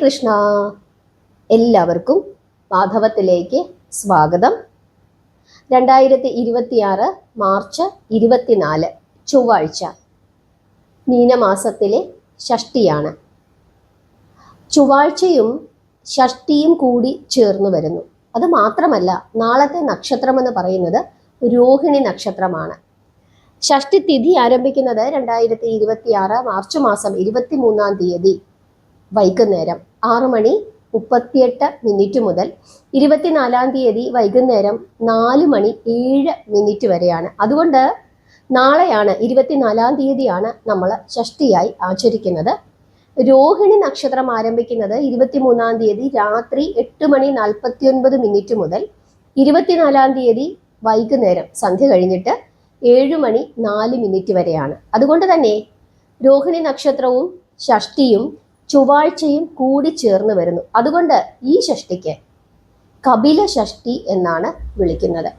കൃഷ്ണ. എല്ലാവർക്കും മാധവത്തിലേക്ക് സ്വാഗതം. 2026 മാർച്ച് 24 ചൊവ്വാഴ്ച, മീനമാസത്തിലെ ഷഷ്ടിയാണ്. ചൊവ്വാഴ്ചയും ഷഷ്ടിയും കൂടി ചേർന്ന് വരുന്നു. അത് മാത്രമല്ല, നാളത്തെ നക്ഷത്രമെന്ന് പറയുന്നത് രോഹിണി നക്ഷത്രമാണ്. ഷഷ്ടി തിഥി ആരംഭിക്കുന്നത് 2026 മാർച്ച് മാസം 23-ാം തീയതി വൈകുന്നേരം 6:38 മുതൽ 24-ാം തീയതി വൈകുന്നേരം 4:07 വരെയാണ്. അതുകൊണ്ട് നാളെയാണ് 24-ാം തീയതിയാണ് നമ്മൾ ഷഷ്ടിയായി ആചരിക്കുന്നത്. രോഹിണി നക്ഷത്രം ആരംഭിക്കുന്നത് 23-ാം തീയതി രാത്രി 8:49 മുതൽ 24-ാം തീയതി വൈകുന്നേരം സന്ധ്യ കഴിഞ്ഞിട്ട് 7:04 വരെയാണ്. അതുകൊണ്ട് തന്നെ രോഹിണി നക്ഷത്രവും ഷഷ്ടിയും ചൊവ്വാഴ്ചയും കൂടി ചേർന്ന് വരുന്നു. അതുകൊണ്ട് ഈ ഷഷ്ടിക്ക് കപില ഷഷ്ടി എന്നാണ് വിളിക്കുന്നത്.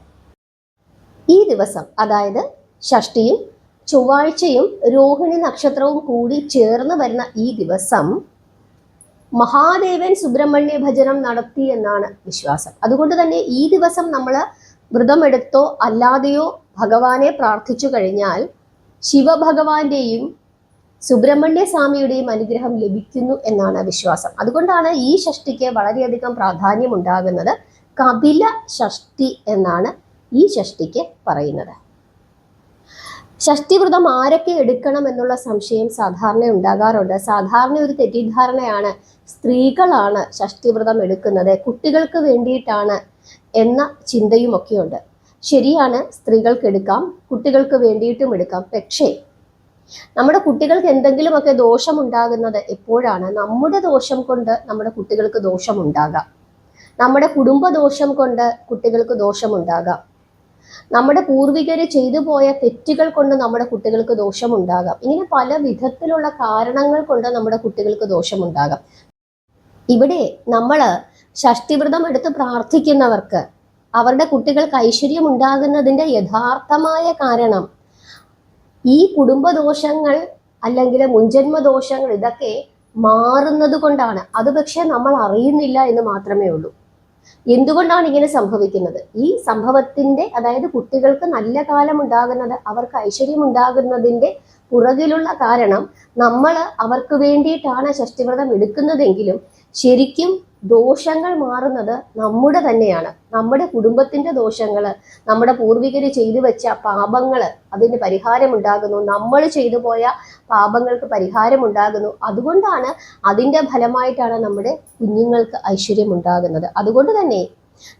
ഈ ദിവസം, അതായത് ഷഷ്ടിയും ചൊവ്വാഴ്ചയും രോഹിണി നക്ഷത്രവും കൂടി ചേർന്ന് വരുന്ന ഈ ദിവസം മഹാദേവൻ സുബ്രഹ്മണ്യ ഭജനം നടത്തി എന്നാണ് വിശ്വാസം. അതുകൊണ്ട് തന്നെ ഈ ദിവസം നമ്മൾ വ്രതമെടുത്തോ അല്ലാതെയോ ഭഗവാനെ പ്രാർത്ഥിച്ചു കഴിഞ്ഞാൽ ശിവഭഗവാന്റെയും സുബ്രഹ്മണ്യ സ്വാമിയുടെയും അനുഗ്രഹം ലഭിക്കുന്നു എന്നാണ് വിശ്വാസം. അതുകൊണ്ടാണ് ഈ ഷഷ്ടിക്ക് വളരെയധികം പ്രാധാന്യം ഉണ്ടാകുന്നത്. കപില ഷഷ്ടി എന്നാണ് ഈ ഷഷ്ടിക്ക് പറയുന്നത്. ഷഷ്ടിവ്രതം ആരൊക്കെ എടുക്കണം എന്നുള്ള സംശയം സാധാരണ ഉണ്ടാകാറുണ്ട്. സാധാരണ ഒരു തെറ്റിദ്ധാരണയാണ് സ്ത്രീകളാണ് ഷഷ്ടിവ്രതം എടുക്കുന്നത്, കുട്ടികൾക്ക് വേണ്ടിയിട്ടാണ് എന്ന ചിന്തയുമൊക്കെയുണ്ട്. ശരിയാണ്, സ്ത്രീകൾക്ക് എടുക്കാം, കുട്ടികൾക്ക് വേണ്ടിയിട്ടും എടുക്കാം. പക്ഷേ നമ്മുടെ കുട്ടികൾക്ക് എന്തെങ്കിലുമൊക്കെ ദോഷമുണ്ടാകുന്നത് എപ്പോഴാണ്? നമ്മുടെ ദോഷം കൊണ്ട് നമ്മുടെ കുട്ടികൾക്ക് ദോഷമുണ്ടാകാം, നമ്മുടെ കുടുംബ ദോഷം കൊണ്ട് കുട്ടികൾക്ക് ദോഷമുണ്ടാകാം, നമ്മുടെ പൂർവികര് ചെയ്തു പോയ തെറ്റുകൾ കൊണ്ട് നമ്മുടെ കുട്ടികൾക്ക് ദോഷമുണ്ടാകാം. ഇങ്ങനെ പല വിധത്തിലുള്ള കാരണങ്ങൾ കൊണ്ട് നമ്മുടെ കുട്ടികൾക്ക് ദോഷമുണ്ടാകാം. ഇവിടെ നമ്മൾ ഷഷ്ടിവ്രതം എടുത്ത് പ്രാർത്ഥിക്കുന്നവർക്ക് അവരുടെ കുട്ടികൾക്ക് ഐശ്വര്യം ഉണ്ടാകുന്നതിൻ്റെ യഥാർത്ഥമായ കാരണം ഈ കുടുംബദോഷങ്ങൾ അല്ലെങ്കിൽ മുൻജന്മദോഷങ്ങൾ ഇതൊക്കെ മാറുന്നത് കൊണ്ടാണ്. അത് പക്ഷേ നമ്മൾ അറിയുന്നില്ല എന്ന് മാത്രമേ ഉള്ളൂ. എന്തുകൊണ്ടാണ് ഇങ്ങനെ സംഭവിക്കുന്നത്? ഈ സംഭവത്തിന്റെ, അതായത് കുട്ടികൾക്ക് നല്ല കാലം ഉണ്ടാകുന്നത്, അവർക്ക് ഐശ്വര്യം ഉണ്ടാകുന്നതിന്റെ പുറകിലുള്ള കാരണം നമ്മൾ അവർക്ക് വേണ്ടിയിട്ടാണ് ഷഷ്ടിവ്രതം എടുക്കുന്നതെങ്കിലും ശരിക്കും ദോഷങ്ങൾ മാറുന്നത് നമ്മുടെ തന്നെയാണ്. നമ്മുടെ കുടുംബത്തിന്റെ ദോഷങ്ങൾ, നമ്മുടെ പൂർവികർ ചെയ്തു വെച്ച പാപങ്ങൾ, അതിന് പരിഹാരമുണ്ടാകുന്നു. നമ്മൾ ചെയ്തു പോയ പാപങ്ങൾക്ക് പരിഹാരമുണ്ടാകുന്നു. അതുകൊണ്ടാണ്, അതിൻ്റെ ഫലമായിട്ടാണ് നമ്മുടെ കുഞ്ഞുങ്ങൾക്ക് ഐശ്വര്യം ഉണ്ടാകുന്നത്. അതുകൊണ്ട് തന്നെ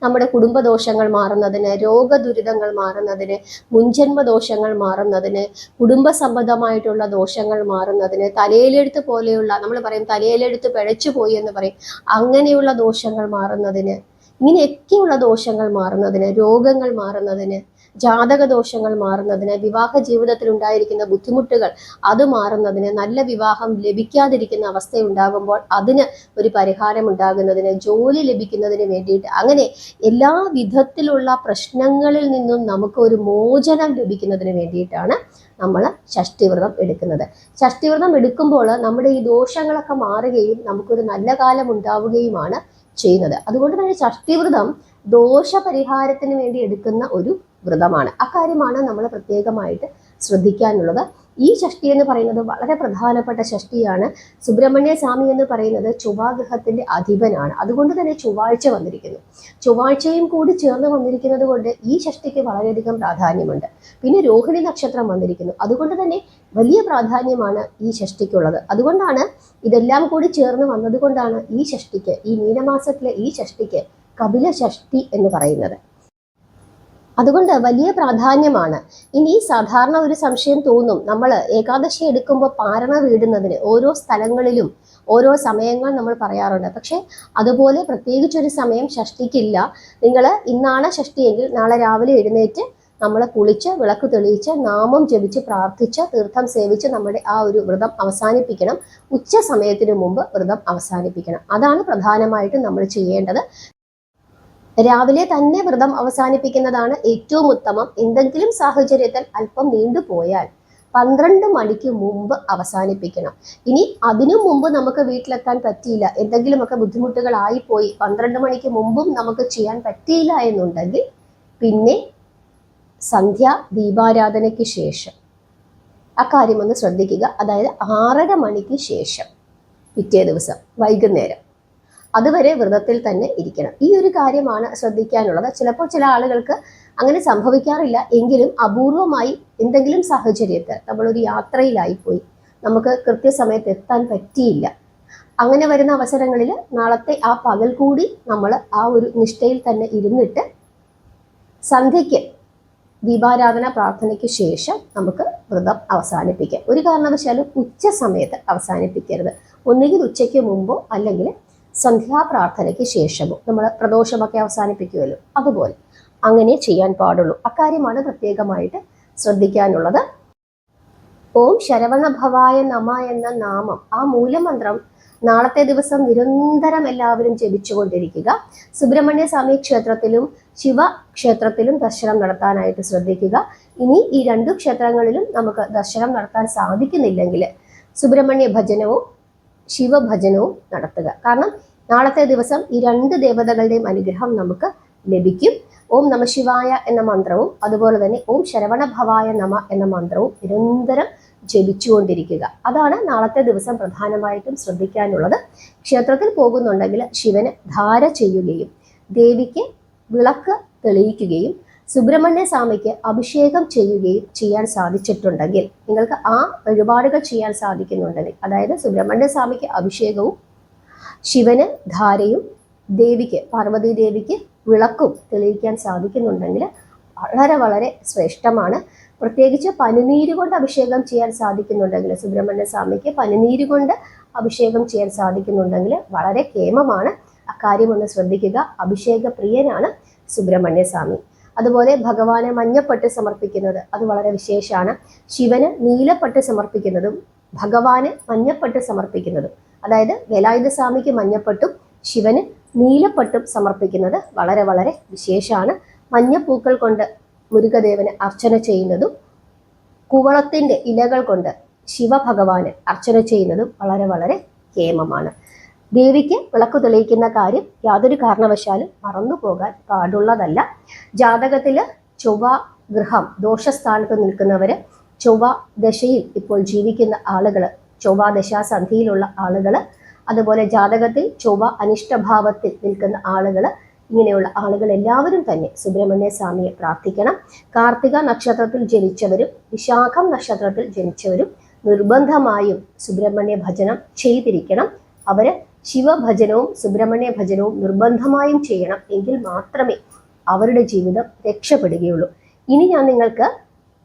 നമ്മുടെ കുടുംബദോഷങ്ങൾ മാറുന്നതിന്, രോഗദുരിതങ്ങൾ മാറുന്നതിന്, മുൻജന്മ ദോഷങ്ങൾ മാറുന്നതിന്, കുടുംബ സംബന്ധമായിട്ടുള്ള ദോഷങ്ങൾ മാറുന്നതിന്, തലയിലെഴുത്ത് പോലെയുള്ള, നമ്മൾ പറയും തലയിലെഴുത്ത് പിഴച്ചു പോയി എന്ന് പറയും, അങ്ങനെയുള്ള ദോഷങ്ങൾ മാറുന്നതിന്, ഇങ്ങനെയൊക്കെയുള്ള ദോഷങ്ങൾ മാറുന്നതിന്, രോഗങ്ങൾ മാറുന്നതിന്, ജാതക ദോഷങ്ങൾ മാറുന്നതിന്, വിവാഹ ജീവിതത്തിൽ ഉണ്ടായിരിക്കുന്ന ബുദ്ധിമുട്ടുകൾ അത് മാറുന്നതിന്, നല്ല വിവാഹം ലഭിക്കാതിരിക്കുന്ന അവസ്ഥ ഉണ്ടാകുമ്പോൾ അതിന് ഒരു പരിഹാരം ഉണ്ടാകുന്നതിന്, ജോലി ലഭിക്കുന്നതിന് വേണ്ടിയിട്ട്, അങ്ങനെ എല്ലാ വിധത്തിലുള്ള പ്രശ്നങ്ങളിൽ നിന്നും നമുക്ക് ഒരു മോചനം ലഭിക്കുന്നതിന് വേണ്ടിയിട്ടാണ് നമ്മൾ ഷഷ്ടിവ്രതം എടുക്കുന്നത്. ഷഷ്ടിവ്രതം എടുക്കുമ്പോൾ നമ്മുടെ ഈ ദോഷങ്ങളൊക്കെ മാറുകയും നമുക്കൊരു നല്ല കാലം ഉണ്ടാവുകയുമാണ് ചെയ്യുന്നത്. അതുകൊണ്ട് തന്നെ ഷഷ്ടിവ്രതം ദോഷപരിഹാരത്തിന് വേണ്ടി എടുക്കുന്ന ഒരു വ്രതമാണ്. അക്കാര്യമാണ് നമ്മൾ പ്രത്യേകമായിട്ട് ശ്രദ്ധിക്കാനുള്ളത്. ഈ ഷഷ്ടി എന്ന് പറയുന്നത് വളരെ പ്രധാനപ്പെട്ട ഷഷ്ടിയാണ്. സുബ്രഹ്മണ്യ സ്വാമി എന്ന് പറയുന്നത് ചൊവ്വാഗ്രഹത്തിന്റെ അധിപനാണ്. അതുകൊണ്ട് തന്നെ ചൊവ്വാഴ്ച വന്നിരിക്കുന്നു. ചൊവ്വാഴ്ചയും കൂടി ചേർന്ന് വന്നിരിക്കുന്നത് കൊണ്ട് ഈ ഷഷ്ടിക്ക് വളരെയധികം പ്രാധാന്യമുണ്ട്. പിന്നെ രോഹിണി നക്ഷത്രം വന്നിരിക്കുന്നു. അതുകൊണ്ട് തന്നെ വലിയ പ്രാധാന്യമാണ് ഈ ഷഷ്ടിക്കുള്ളത്. അതുകൊണ്ടാണ് ഇതെല്ലാം കൂടി ചേർന്ന് വന്നതുകൊണ്ടാണ് ഈ ഷഷ്ടിക്ക്, ഈ മീനമാസത്തിലെ ഈ ഷഷ്ടിക്ക് കപില ഷഷ്ടി എന്ന് പറയുന്നത്. അതുകൊണ്ട് വലിയ പ്രാധാന്യമാണ്. ഇനി സാധാരണ ഒരു സംശയം തോന്നും, നമ്മൾ ഏകാദശി എടുക്കുമ്പോൾ പാരണ വീടുന്നതിന് ഓരോ സ്ഥലങ്ങളിലും ഓരോ സമയങ്ങൾ നമ്മൾ പറയാറുണ്ട്. പക്ഷേ അതുപോലെ പ്രത്യേകിച്ചൊരു സമയം ഷഷ്ടിക്കില്ല. നിങ്ങൾ ഇന്നാണ് ഷഷ്ടിയെങ്കിൽ നാളെ രാവിലെ എഴുന്നേറ്റ് നമ്മൾ കുളിച്ച് വിളക്ക് തെളിയിച്ച് നാമം ജപിച്ച് പ്രാർത്ഥിച്ച് തീർത്ഥം സേവിച്ച് നമ്മുടെ ആ ഒരു വ്രതം അവസാനിപ്പിക്കണം. ഉച്ച സമയത്തിന് മുമ്പ് വ്രതം അവസാനിപ്പിക്കണം. അതാണ് പ്രധാനമായിട്ടും നമ്മൾ ചെയ്യേണ്ടത്. രാവിലെ തന്നെ വ്രതം അവസാനിപ്പിക്കുന്നതാണ് ഏറ്റവും ഉത്തമം. എന്തെങ്കിലും സാഹചര്യത്തിൽ അല്പം നീണ്ടുപോയാൽ 12 മണിക്ക് മുമ്പ് അവസാനിപ്പിക്കണം. ഇനി അതിനു മുമ്പ് നമുക്ക് വീട്ടിലെത്താൻ പറ്റിയില്ല, എന്തെങ്കിലുമൊക്കെ ബുദ്ധിമുട്ടുകളായിപ്പോയി, 12 മണിക്ക് മുമ്പും നമുക്ക് ചെയ്യാൻ പറ്റിയില്ല എന്നുണ്ടെങ്കിൽ പിന്നെ സന്ധ്യ ദീപാരാധനയ്ക്ക് ശേഷം അക്കാര്യം ഒന്ന് ശ്രദ്ധിക്കുക. അതായത് 6:30 മണിക്ക് ശേഷം പിറ്റേ ദിവസം വൈകുന്നേരം അതുവരെ വ്രതത്തിൽ തന്നെ ഇരിക്കണം. ഈ ഒരു കാര്യമാണ് ശ്രദ്ധിക്കാനുള്ളത്. ചിലപ്പോൾ ചില ആളുകൾക്ക് അങ്ങനെ സംഭവിക്കാറില്ല, എങ്കിലും അപൂർവമായി എന്തെങ്കിലും സാഹചര്യത്തിൽ നമ്മളൊരു യാത്രയിലായിപ്പോയി, നമുക്ക് കൃത്യസമയത്ത് എത്താൻ പറ്റിയില്ല, അങ്ങനെ വരുന്ന അവസരങ്ങളിൽ നാളത്തെ ആ പകൽ കൂടി നമ്മൾ ആ ഒരു നിഷ്ഠയിൽ തന്നെ ഇരുന്നിട്ട് സന്ധ്യയ്ക്ക് ദീപാരാധന പ്രാർത്ഥനയ്ക്ക് ശേഷം നമുക്ക് വ്രതം അവസാനിപ്പിക്കാം. ഒരു കാരണവശാലും ഉച്ച സമയത്ത് അവസാനിപ്പിക്കരുത്. ഒന്നുകിൽ ഉച്ചയ്ക്ക് മുമ്പോ അല്ലെങ്കിൽ സന്ധ്യാപ്രാർത്ഥനയ്ക്ക് ശേഷമോ. നമ്മൾ പ്രദോഷമൊക്കെ അവസാനിപ്പിക്കുമല്ലോ, അതുപോലെ അങ്ങനെ ചെയ്യാൻ പാടുള്ളൂ. അക്കാര്യമാണ് പ്രത്യേകമായിട്ട് ശ്രദ്ധിക്കാനുള്ളത്. ഓം ശരവണഭവായ നമ എന്ന നാമം, ആ മൂലമന്ത്രം നാളത്തെ ദിവസം നിരന്തരം എല്ലാവരും ജപിച്ചുകൊണ്ടിരിക്കുക. സുബ്രഹ്മണ്യ സ്വാമി ക്ഷേത്രത്തിലും ശിവക്ഷേത്രത്തിലും ദർശനം നടത്താനായിട്ട് ശ്രദ്ധിക്കുക. ഇനി ഈ 2 ക്ഷേത്രങ്ങളിലും നമുക്ക് ദർശനം നടത്താൻ സാധിക്കുന്നില്ലെങ്കിൽ സുബ്രഹ്മണ്യ ഭജനവും ശിവഭജനവും നടത്തുക. കാരണം നാളത്തെ ദിവസം ഈ 2 ദേവതകളുടെയും അനുഗ്രഹം നമുക്ക് ലഭിക്കും. ഓം നമ ശിവായ എന്ന മന്ത്രവും അതുപോലെ തന്നെ ഓം ശരവണഭവായ നമ എന്ന മന്ത്രവും നിരന്തരം ജപിച്ചുകൊണ്ടിരിക്കുക. അതാണ് നാളത്തെ ദിവസം പ്രധാനമായിട്ടും ശ്രദ്ധിക്കാനുള്ളത്. ക്ഷേത്രത്തിൽ പോകുന്നുണ്ടെങ്കിൽ ശിവന് ധാര ചെയ്യുകയും ദേവിക്ക് വിളക്ക് തെളിയിക്കുകയും സുബ്രഹ്മണ്യ സ്വാമിക്ക് അഭിഷേകം ചെയ്യുകയും ചെയ്യാൻ സാധിച്ചിട്ടുണ്ടെങ്കിൽ, നിങ്ങൾക്ക് ആ വഴിപാടുകൾ ചെയ്യാൻ സാധിക്കുന്നുണ്ടെങ്കിൽ, അതായത് സുബ്രഹ്മണ്യ സ്വാമിക്ക് അഭിഷേകവും ശിവന് ധാരയും ദേവിക്ക് പാർവതി ദേവിക്ക് വിളക്കും തെളിയിക്കാൻ സാധിക്കുന്നുണ്ടെങ്കിൽ വളരെ വളരെ ശ്രേഷ്ഠമാണ്. പ്രത്യേകിച്ച് പനിനീര് കൊണ്ട് അഭിഷേകം ചെയ്യാൻ സാധിക്കുന്നുണ്ടെങ്കിൽ, സുബ്രഹ്മണ്യ സ്വാമിക്ക് പനിനീര് കൊണ്ട് അഭിഷേകം ചെയ്യാൻ സാധിക്കുന്നുണ്ടെങ്കിൽ വളരെ കേമമാണ്. അക്കാര്യം ഒന്ന് ശ്രദ്ധിക്കുക. അഭിഷേക പ്രിയനാണ് സുബ്രഹ്മണ്യ സ്വാമി. അതുപോലെ ഭഗവാന് മഞ്ഞപ്പട്ട് സമർപ്പിക്കുന്നത് അത് വളരെ വിശേഷമാണ്. ശിവന് നീലപ്പട്ട് സമർപ്പിക്കുന്നതും ഭഗവാന് മഞ്ഞപ്പട്ട് സമർപ്പിക്കുന്നതും, അതായത് വേലായുധ സ്വാമിക്ക് മഞ്ഞപ്പട്ടും ശിവന് നീലപ്പട്ടും സമർപ്പിക്കുന്നത് വളരെ വളരെ വിശേഷമാണ്. മഞ്ഞപ്പൂക്കൾ കൊണ്ട് മുരുകദേവന് അർച്ചന ചെയ്യുന്നതും കുവളത്തിൻ്റെ ഇലകൾ കൊണ്ട് ശിവഭഗവാന് അർച്ചന ചെയ്യുന്നതും വളരെ വളരെ കേമമാണ്. ദേവിക്ക് വിളക്ക് തെളിയിക്കുന്ന കാര്യം യാതൊരു കാരണവശാലും മറന്നു പോകാൻ പാടുള്ളതല്ല. ജാതകത്തിൽ ചൊവ്വ ഗൃഹം ദോഷസ്ഥാനത്ത് നിൽക്കുന്നവര്, ചൊവ്വ ദശയിൽ ഇപ്പോൾ ജീവിക്കുന്ന ആളുകൾ, ചൊവ്വ ദശാസന്ധിയിലുള്ള ആളുകൾ, അതുപോലെ ജാതകത്തിൽ ചൊവ്വ അനിഷ്ടഭാവത്തിൽ നിൽക്കുന്ന ആളുകൾ, ഇങ്ങനെയുള്ള ആളുകൾ എല്ലാവരും തന്നെ സുബ്രഹ്മണ്യ സ്വാമിയെ പ്രാർത്ഥിക്കണം. കാർത്തിക നക്ഷത്രത്തിൽ ജനിച്ചവരും വിശാഖം നക്ഷത്രത്തിൽ ജനിച്ചവരും നിർബന്ധമായും സുബ്രഹ്മണ്യ ഭജനം ചെയ്തിരിക്കണം. അവര് ശിവഭജനവും സുബ്രഹ്മണ്യ ഭജനവും നിർബന്ധമായും ചെയ്യണം. എങ്കിൽ മാത്രമേ അവരുടെ ജീവിതം രക്ഷപ്പെടുകയുള്ളൂ. ഇനി ഞാൻ നിങ്ങൾക്ക്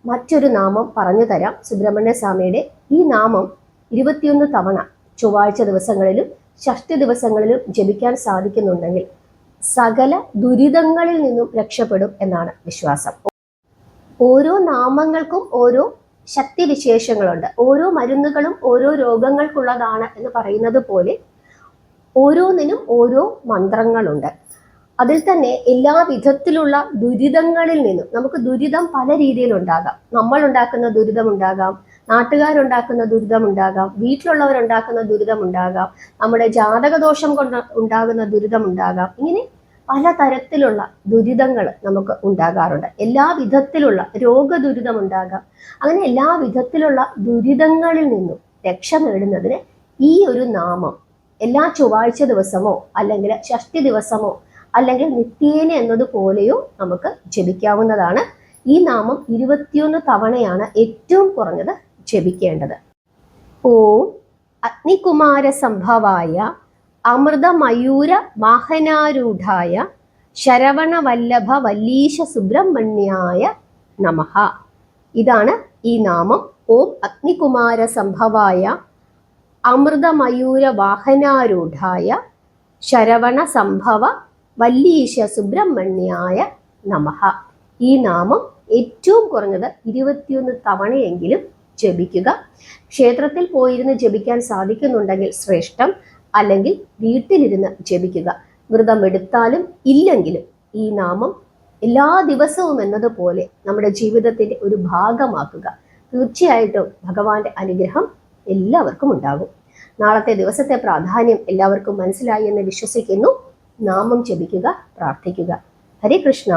മറ്റൊരു നാമം പറഞ്ഞു തരാം സുബ്രഹ്മണ്യ സ്വാമിയുടെ. ഈ നാമം 21 തവണ ചൊവ്വാഴ്ച ദിവസങ്ങളിലും ഷഷ്ഠി ദിവസങ്ങളിലും ജപിക്കാൻ സാധിക്കുന്നുണ്ടെങ്കിൽ സകല ദുരിതങ്ങളിൽ നിന്നും രക്ഷപ്പെടും എന്നാണ് വിശ്വാസം. ഓരോ നാമങ്ങൾക്കും ഓരോ ശക്തിവിശേഷങ്ങളുണ്ട്. ഓരോ മരുന്നുകളും ഓരോ രോഗങ്ങൾക്കുള്ളതാണ് എന്ന് പറയുന്നത് പോലെ ഓരോന്നിനും ഓരോ മന്ത്രങ്ങളുണ്ട്. അതിൽ തന്നെ എല്ലാ വിധത്തിലുള്ള ദുരിതങ്ങളിൽ നിന്നും, നമുക്ക് ദുരിതം പല രീതിയിലുണ്ടാകാം. നമ്മൾ ഉണ്ടാക്കുന്ന ദുരിതമുണ്ടാകാം, നാട്ടുകാരുണ്ടാക്കുന്ന ദുരിതമുണ്ടാകാം, വീട്ടിലുള്ളവരുണ്ടാക്കുന്ന ദുരിതമുണ്ടാകാം, നമ്മുടെ ജാതകദോഷം കൊണ്ട് ഉണ്ടാകുന്ന ദുരിതമുണ്ടാകാം. ഇങ്ങനെ പലതരത്തിലുള്ള ദുരിതങ്ങൾ നമുക്ക് ഉണ്ടാകാറുണ്ട്. എല്ലാ വിധത്തിലുള്ള രോഗദുരിതമുണ്ടാകാം. അങ്ങനെ എല്ലാ വിധത്തിലുള്ള ദുരിതങ്ങളിൽ നിന്നും രക്ഷ നേടുന്നതിന് ഈ ഒരു നാമം എല്ലാ ചൊവ്വാഴ്ച ദിവസമോ അല്ലെങ്കിൽ ഷഷ്ഠി ദിവസമോ അല്ലെങ്കിൽ നിത്യേന എന്നതുപോലെയോ നമുക്ക് ജപിക്കാവുന്നതാണ്. ഈ നാമം 21 തവണയാണ് ഏറ്റവും കുറഞ്ഞത് ജപിക്കേണ്ടത്. ഓം അഗ്നികുമാര സംഭവായ അമൃതമയൂര വാഹനാരൂഢായ ശരവണവല്ലഭ വല്ലീശ സുബ്രഹ്മണ്യായ നമഃ. ഇതാണ് ഈ നാമം. ഓം അഗ്നികുമാര സംഭവായ അമൃതമയൂര വാഹനാരൂഢായ ശരവണ സംഭവ വല്ലീശ സുബ്രഹ്മണ്യായ നമഃ. ഈ നാമം ഏറ്റവും കുറഞ്ഞത് 21 തവണയെങ്കിലും ജപിക്കുക. ക്ഷേത്രത്തിൽ പോയിരുന്ന് ജപിക്കാൻ സാധിക്കുന്നുണ്ടെങ്കിൽ ശ്രേഷ്ഠം, അല്ലെങ്കിൽ വീട്ടിലിരുന്ന് ജപിക്കുക. വ്രതം എടുത്താലും ഇല്ലെങ്കിലും ഈ നാമം എല്ലാ ദിവസവും എന്നതുപോലെ നമ്മുടെ ജീവിതത്തിൻ്റെ ഒരു ഭാഗമാക്കുക. തീർച്ചയായിട്ടും ഭഗവാന്റെ അനുഗ്രഹം എല്ലാവർക്കും ഉണ്ടാകും. നാളത്തെ ദിവസത്തെ പ്രാധാന്യം എല്ലാവർക്കും മനസ്സിലായി എന്ന് വിശ്വസിക്കുന്നു. നാമം ജപിക്കുക, പ്രാർത്ഥിക്കുക. ഹരേ കൃഷ്ണ.